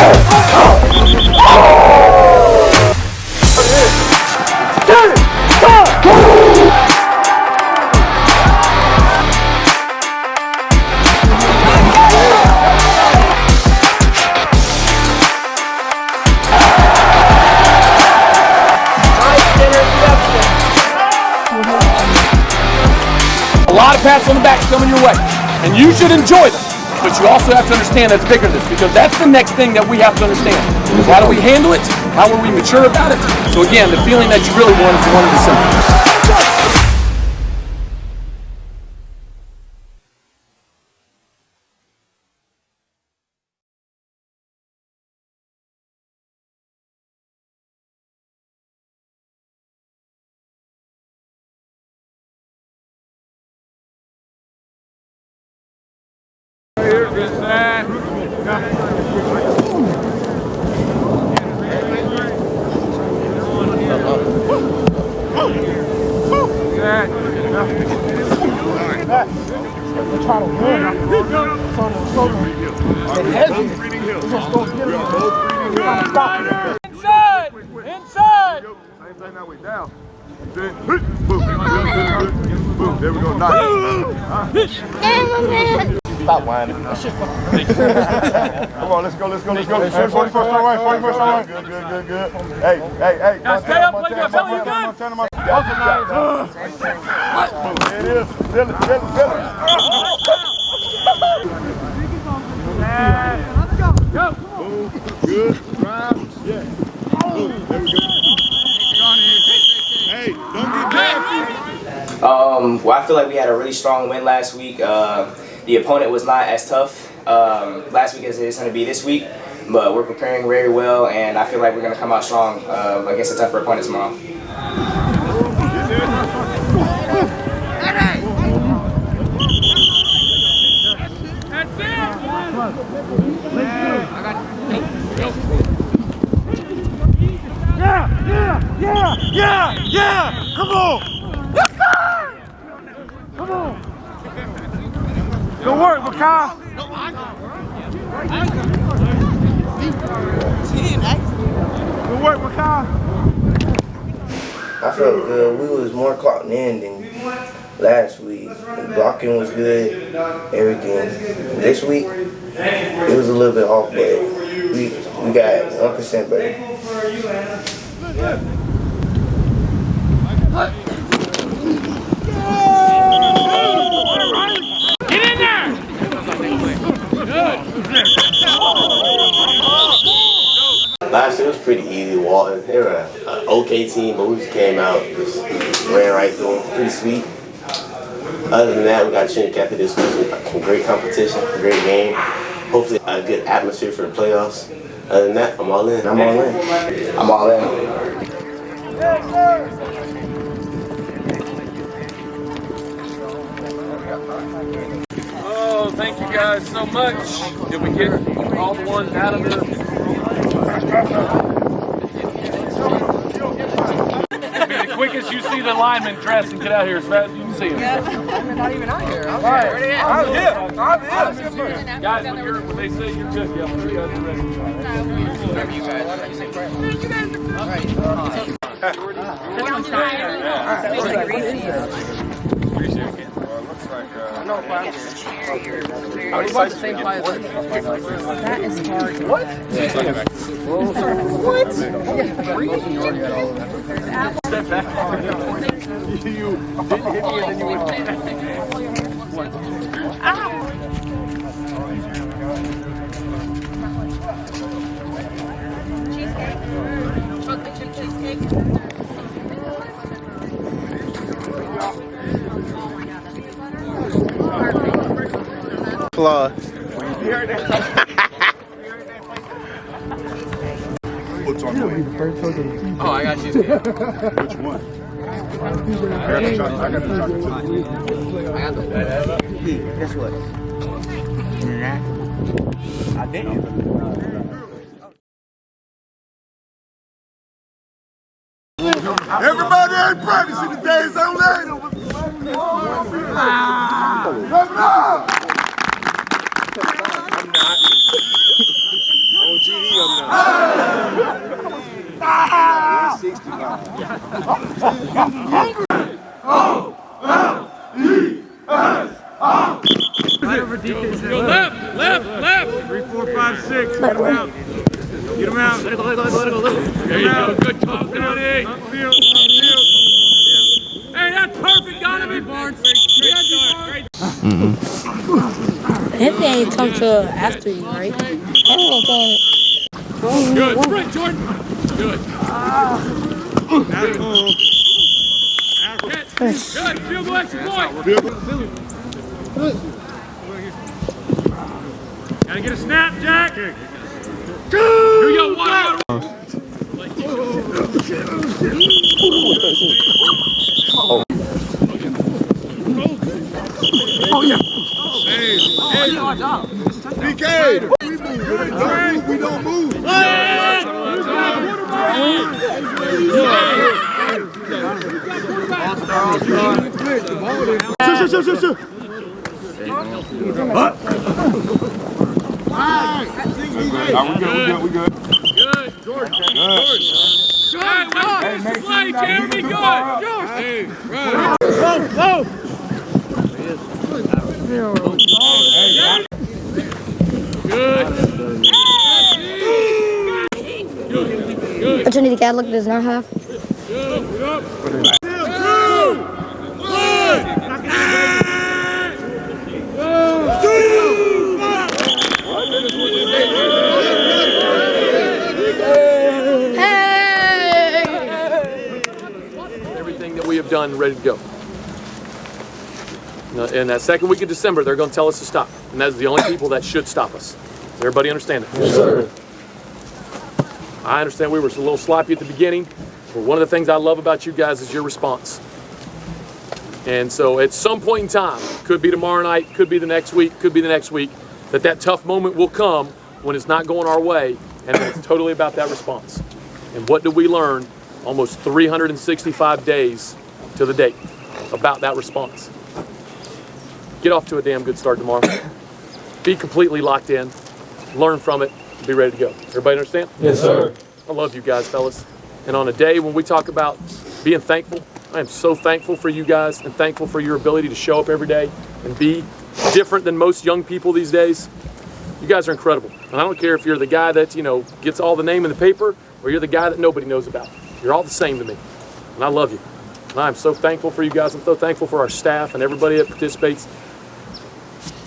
A lot of pats on the back coming your way, and you should enjoy them. But you also have to understand that's bigger than this, because that's the next thing that we have to understand. Is how do we handle it? How are we mature about it? So again, the feeling that you really want is the one of December. Inside! Same thing that way down. Boom. There we go. Nice. Stop whining. Come on, let's go. 41st away. Good. Hey. Now stay up, play good. Billy, you good? There it is. Feel it. Go. Good. Drive. Yeah. Boom. There we go. Hey, don't get bad. Well, I feel like we had a really strong win last week. The opponent was not as tough last week as it is going to be this week, but we're preparing very well, and I feel like we're going to come out strong against a tougher opponent tomorrow. Yeah! Come on! Let's go! Come on! Good work, Makai! Good work, Makai! I felt good. We was more clocking in than last week. The blocking was good, everything. This week, it was a little bit off, but we got 1% better. Get in there! Last year was pretty easy. Walton, they were an okay team, but we just came out, just ran right through them. Pretty sweet. Other than that, we got Chin Catholic this week. Some great competition, great game. Hopefully a good atmosphere for the playoffs. Other than that, I'm all in. I'm all in. Oh, thank you guys so much. Did we get all the ones out of there? Be the quickest you see the linemen dress and get out here as fast as you can see them. I'm not even out here. I'm I'm here. Guys, when they say you're good, yeah, when you guys are ready. Whatever you guys are. You say prayer. You guys are Appreciate it. Looks like I know what about the same five? That is hard. What? What? Step back. You didn't hit me and then you went. Cheesecake. Chocolate chip cheesecake. Flaw. What's on the way? Oh, I got you. Which one? I got the chocolate chip. I got the. Guess what? I didn't. Everybody ain't practicing today, it's on later. Let's go! I'm not. On GD. Go left, left. 3, 4, 5, 6. Get him out. Get him out. Let it go. There you go. Good talk, Donnie. Upfield. Hey, that's perfect, Donovan. Barnes. Great start. Him ain't come to after you, right? Good. Sprint, Jordan. Good. Good. Field goal extra point. Gotta get a snap, Jack. Here you go. One. Oh, yeah. Hey. PK. We don't move. Sure. We good. Good. Jordan. Good. Hey, play, Jeremy. Good. Hey, right. Go. Good. Opportunity to look does not have. Everything that we have done, ready to go. In that second week of December, they're going to tell us to stop. And that's the only people that should stop us. Does everybody understand it? Yes, sir. I understand we were a little sloppy at the beginning, but one of the things I love about you guys is your response. And so at some point in time, could be tomorrow night, could be the next week, could be the next week, that tough moment will come when it's not going our way, and it's totally about that response. And what did we learn almost 365 days to the date about that response? Get off to a damn good start tomorrow. Be completely locked in, learn from it, and be ready to go. Everybody understand? Yes, sir. I love you guys, fellas. And on a day when we talk about being thankful, I am so thankful for you guys and thankful for your ability to show up every day and be different than most young people these days. You guys are incredible. And I don't care if you're the guy that, gets all the name in the paper or you're the guy that nobody knows about. You're all the same to me. And I love you. And I'm so thankful for you guys. I'm so thankful for our staff and everybody that participates.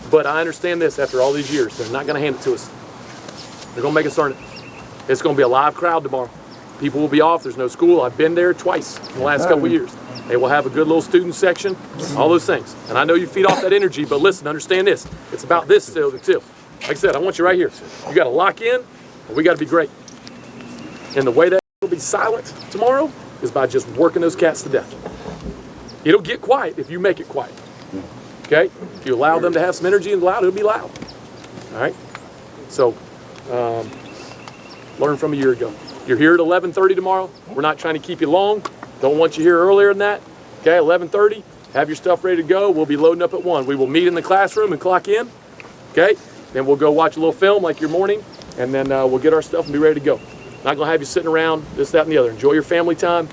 But I understand this after all these years. They're not going to hand it to us. They're going to make us earn it. It's going to be a live crowd tomorrow. People will be off. There's no school. I've been there twice in the last couple of years. They will have a good little student section, all those things. And I know you feed off that energy, but listen, understand this. It's about this still, too. Like I said, I want you right here. You got to lock in, and we got to be great. And the way that will be silent tomorrow is by just working those cats to death. It'll get quiet if you make it quiet. Okay? If you allow them to have some energy and loud, it'll be loud. All right? So, learn from a year ago. You're here at 11:30 tomorrow. We're not trying to keep you long. Don't want you here earlier than that. Okay, 11:30. Have your stuff ready to go. We'll be loading up at 1. We will meet in the classroom and clock in. Okay? Then we'll go watch a little film like your morning, and then we'll get our stuff and be ready to go. Not going to have you sitting around, this, that, and the other. Enjoy your family time.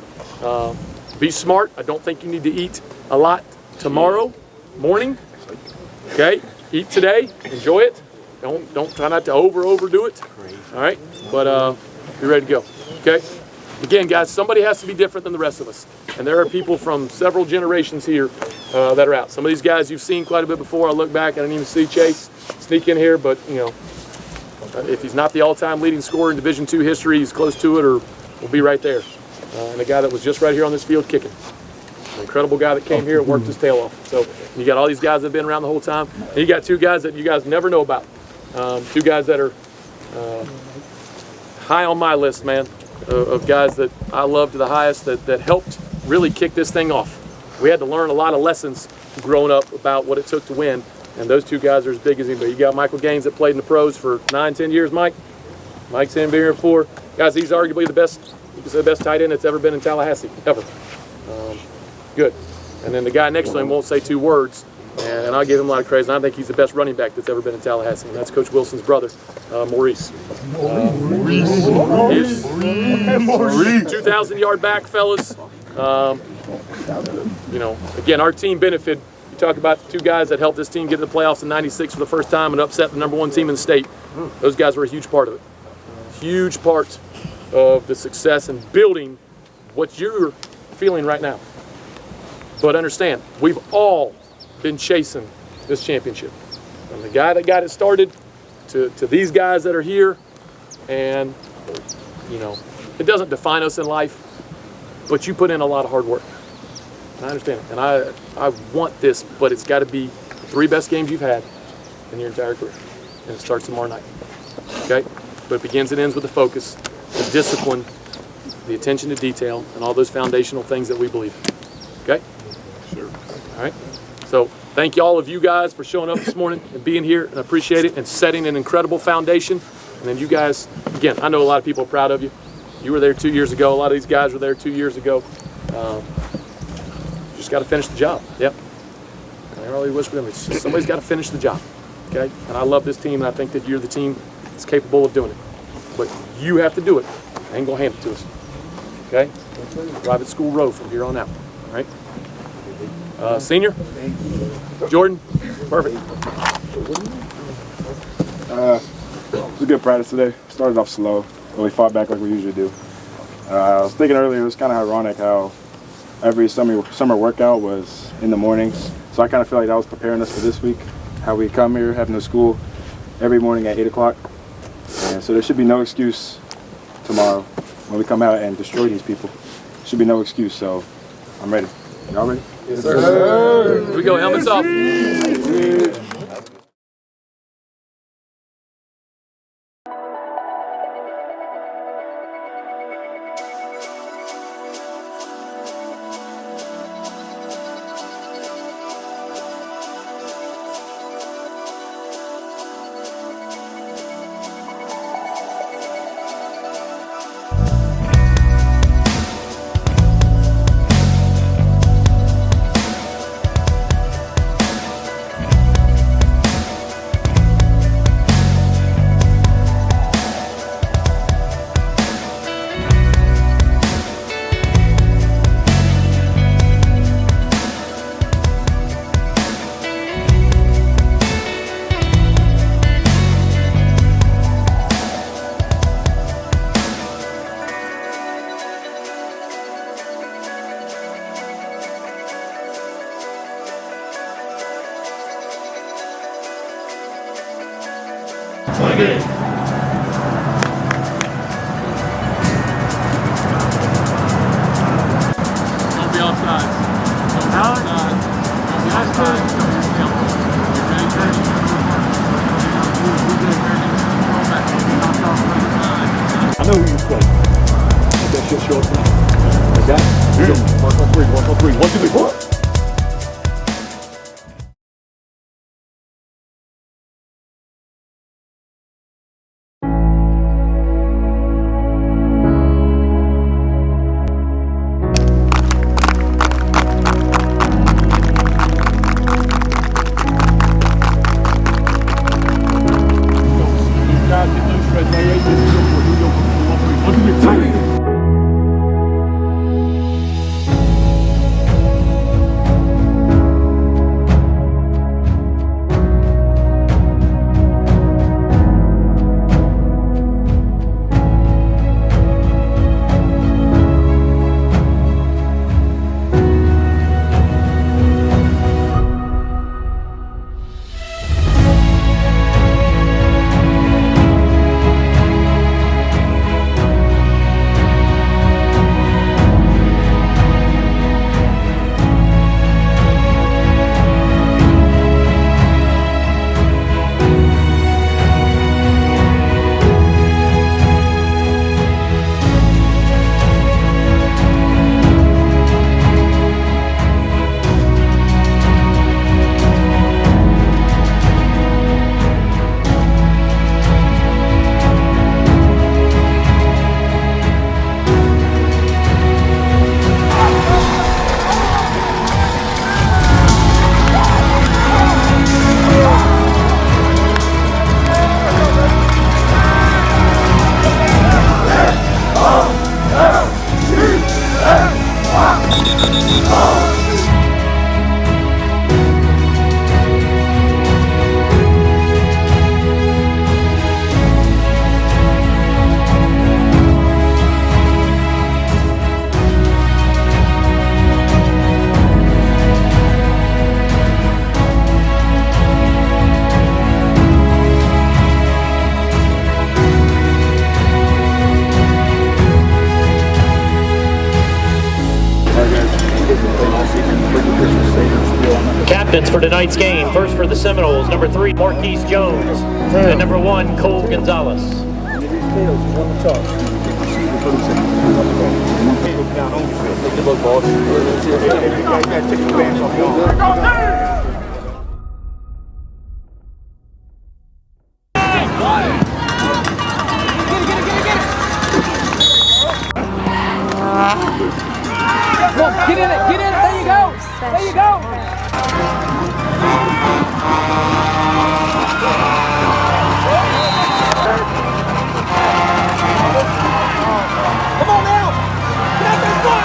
Be smart. I don't think you need to eat a lot tomorrow morning. Okay? Eat today. Enjoy it. Don't try not to overdo it. All right? But be ready to go. Okay? Again, guys, somebody has to be different than the rest of us. And there are people from several generations here that are out. Some of these guys you've seen quite a bit before. I look back, I didn't even see Chase sneak in here, but, if he's not the all-time leading scorer in Division II history, he's close to it or will be right there. And a guy that was just right here on this field kicking. An incredible guy that came here and worked his tail off. So you got all these guys that have been around the whole time. And you got two guys that you guys never know about. Two guys that are high on my list, man, of guys that I love to the highest that helped really kick this thing off. We had to learn a lot of lessons growing up about what it took to win, and those two guys are as big as anybody. You got Michael Gaines that played in the pros for 9-10 years, Mike. Mike's been here before. Guys, he's arguably the best, you can say the best tight end that's ever been in Tallahassee, ever. Good. And then the guy next to him won't say two words, And I'll give him a lot of credit. And I think he's the best running back that's ever been in Tallahassee, and that's Coach Wilson's brother, Maurice. Maurice. 2,000-yard back, fellas. You know, again, our team benefited. You talk about the 2 guys that helped this team get to the playoffs in '96 for the first time and upset the #1 team in the state. Those guys were a huge part of it. Huge part of the success and building what you're feeling right now. But understand, we've all been chasing this championship. From the guy that got it started to these guys that are here. And, you know, it doesn't define us in life, but you put in a lot of hard work. And I understand it. And I want this, but it's got to be the 3 best games you've had in your entire career. And it starts tomorrow night. Okay? But it begins and ends with the focus, the discipline, the attention to detail, and all those foundational things that we believe in. Okay? Sure. All right? So thank you all of you guys for showing up this morning and being here, and I appreciate it, and setting an incredible foundation. And then you guys, again, I know a lot of people are proud of you. You were there 2 years ago. A lot of these guys were there 2 years ago. Just got to finish the job. Yep. I really wish for them. It's just, somebody's got to finish the job. Okay? And I love this team, and I think that you're the team that's capable of doing it. But you have to do it. I ain't going to hand it to us. Okay? Private School Road from here on out. All right? Senior? Jordan? Perfect. It was a good practice today. Started off slow, really fought back like we usually do. I was thinking earlier, it was kind of ironic how every summer workout was in the mornings. So I kind of feel like that was preparing us for this week. How we come here, have no school every morning at 8 o'clock. And so there should be no excuse tomorrow when we come out and destroy these people. There should be no excuse, so I'm ready. Y'all ready? Yes, sir. Here we go, helmets off. I know who you play. Let that shit show up now. Okay? Here you go. Mark on 3, mark on 3. 1, 2, 3, 4. Captains for tonight's game. First for the Seminoles, number 3, Marquise Jones, and number 1, Cole Gonzalez. Get in it, there you go, there you go. Come on now, get out there, spot.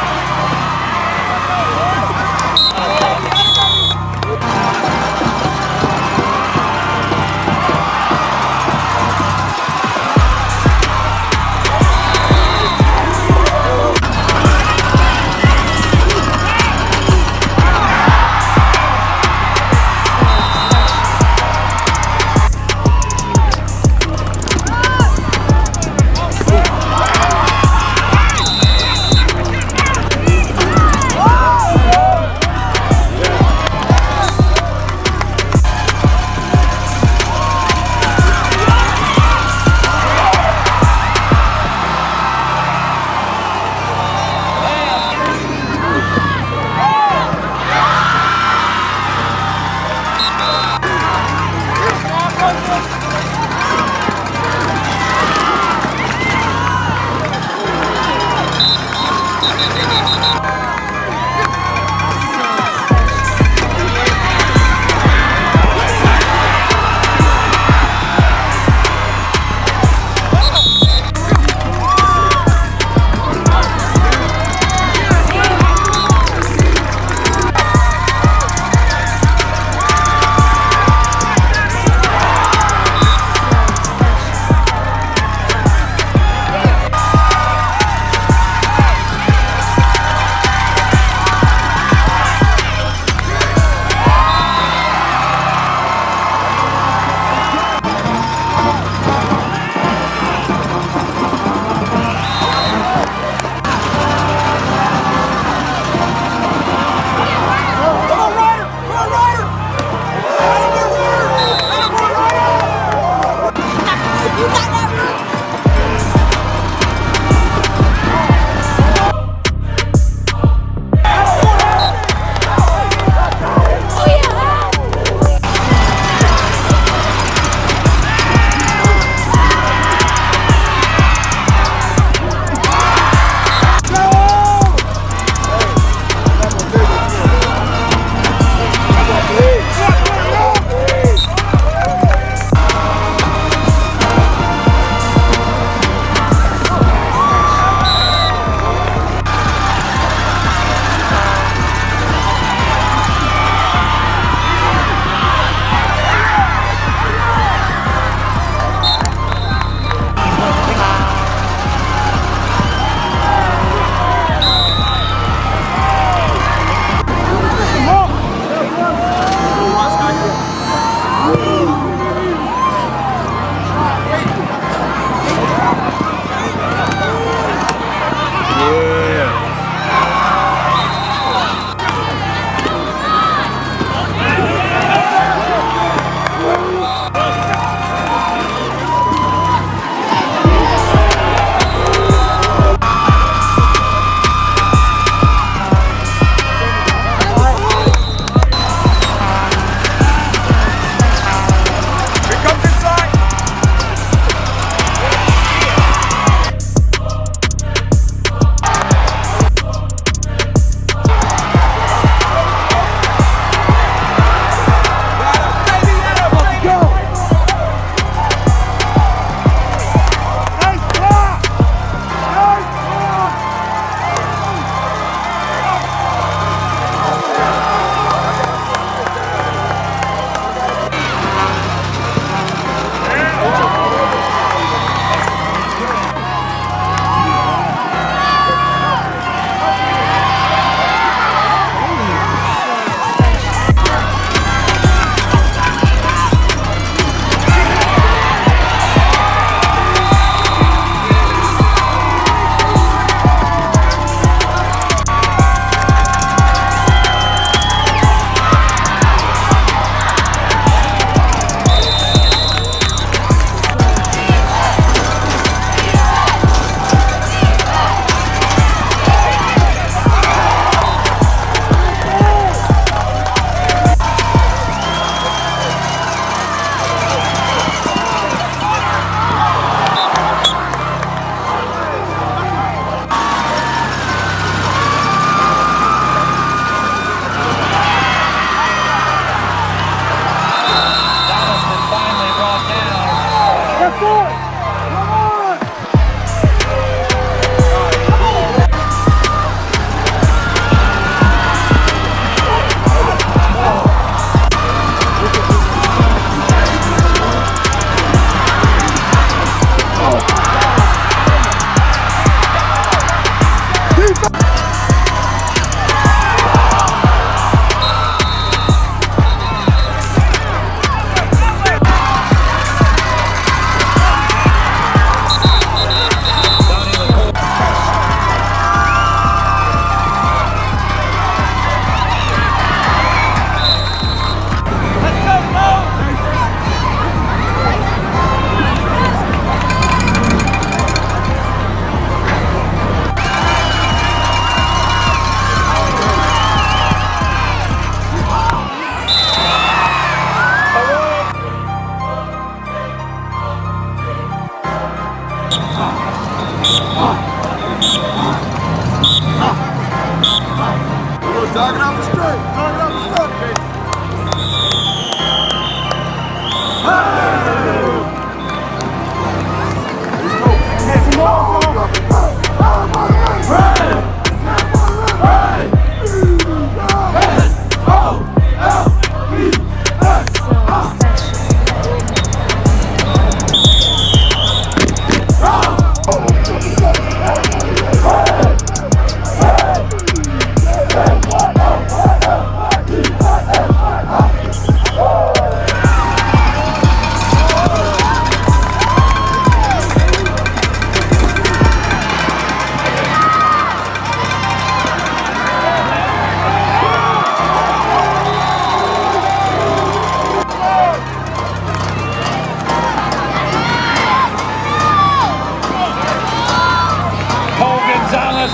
Target off the straight. Target off the straight.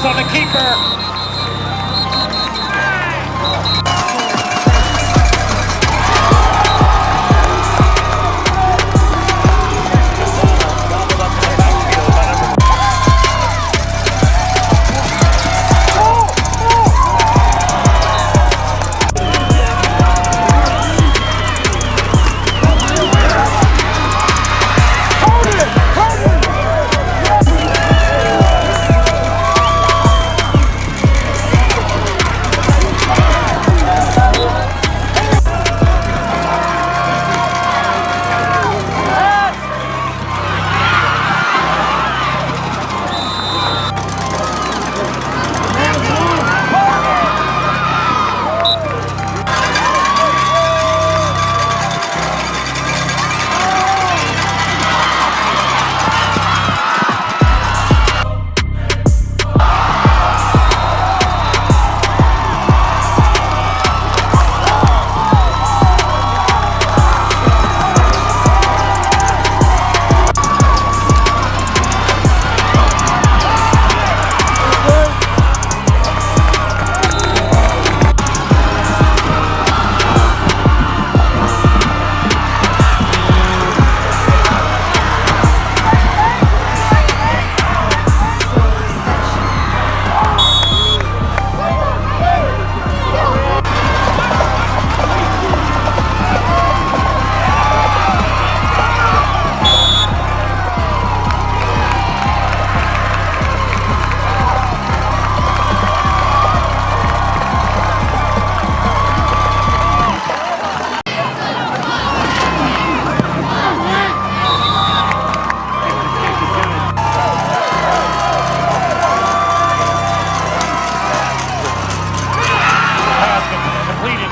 On the keeper.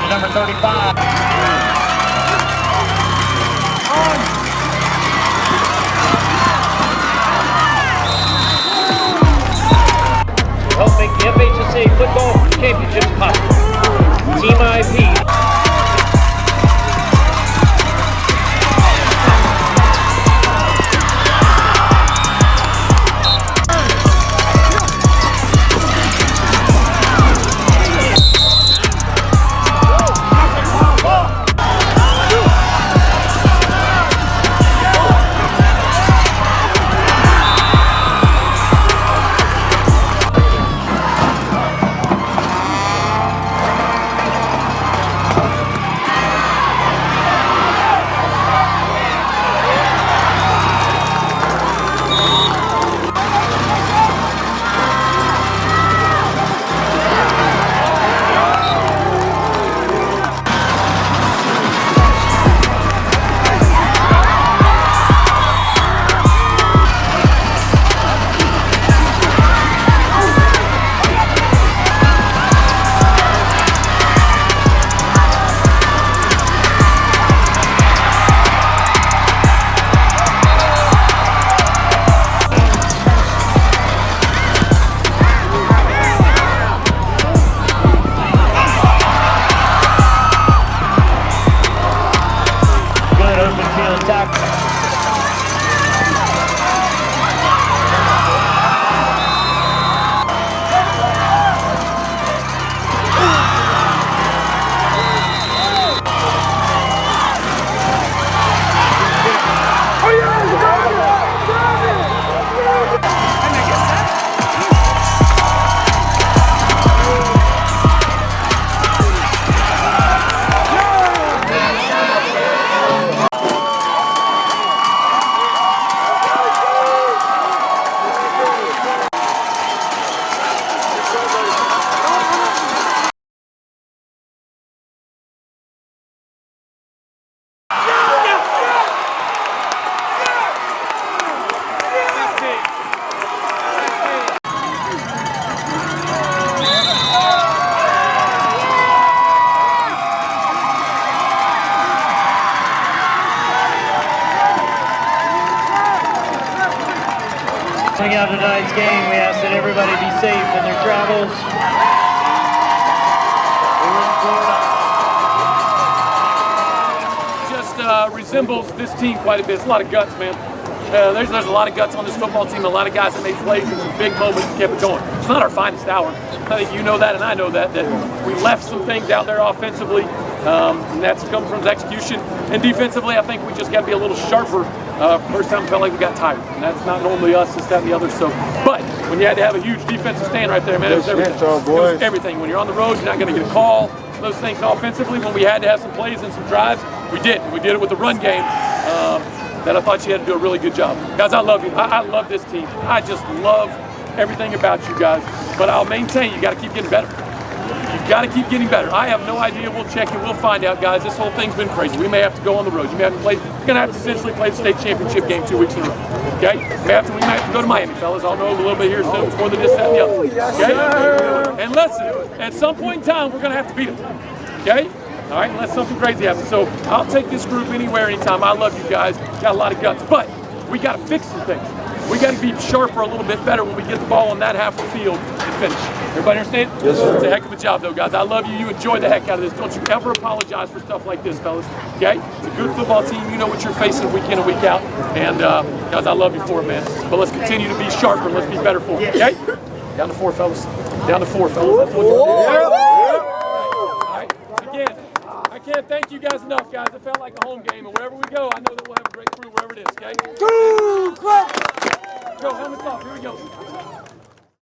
Number 35. Help make the FHSA Football Championship possible. Team IP. out of tonight's game. We ask that everybody be safe in their travels. Just resembles this team quite a bit. It's a lot of guts, man. There's a lot of guts on this football team. A lot of guys that made plays in some big moments and kept it going. It's not our finest hour. I think you know that and I know that we left some things out there offensively, and that's come from execution. And defensively, I think we just got to be a little sharper. First time I felt like we got tired, and that's not normally us, this, that, and the other. So, but when you had to have a huge defensive stand right there, man, it was everything. It was everything. When you're on the road, you're not going to get a call. Those things offensively, when we had to have some plays and some drives, we did. We did it with the run game. That I thought you had to do a really good job. Guys, I love you. I love this team. I just love everything about you guys. But I'll maintain, you got to keep getting better. You got to keep getting better. I have no idea. We'll check it. We'll find out, guys. This whole thing's been crazy. We may have to go on the road. You may have to play. You're going to have to essentially play the state championship game 2 weeks in a row. Okay? We may have to go to Miami, fellas. I'll know a little bit here soon before the this, that, and the other. Okay? And listen, at some point in time, we're going to have to beat them. Okay? All right, unless something crazy happens. So I'll take this group anywhere, anytime. I love you guys. Got a lot of guts. But we got to fix some things. We got to be sharper, a little bit better when we get the ball on that half of the field and finish. Everybody understand? Yes, sir. It's a heck of a job, though, guys. I love you. You enjoy the heck out of this. Don't you ever apologize for stuff like this, fellas. Okay? It's a good football team. You know what you're facing week in and week out. And, guys, I love you for it, man. But let's continue to be sharper. Let's be better for it. Okay? Down to 4, fellas. Down to 4, fellas. That's what you're doing. I can't thank you guys enough, guys. It felt like a home game, and wherever we go, I know that we'll have a great crew wherever it is, okay? Go, helmets off. Here we go.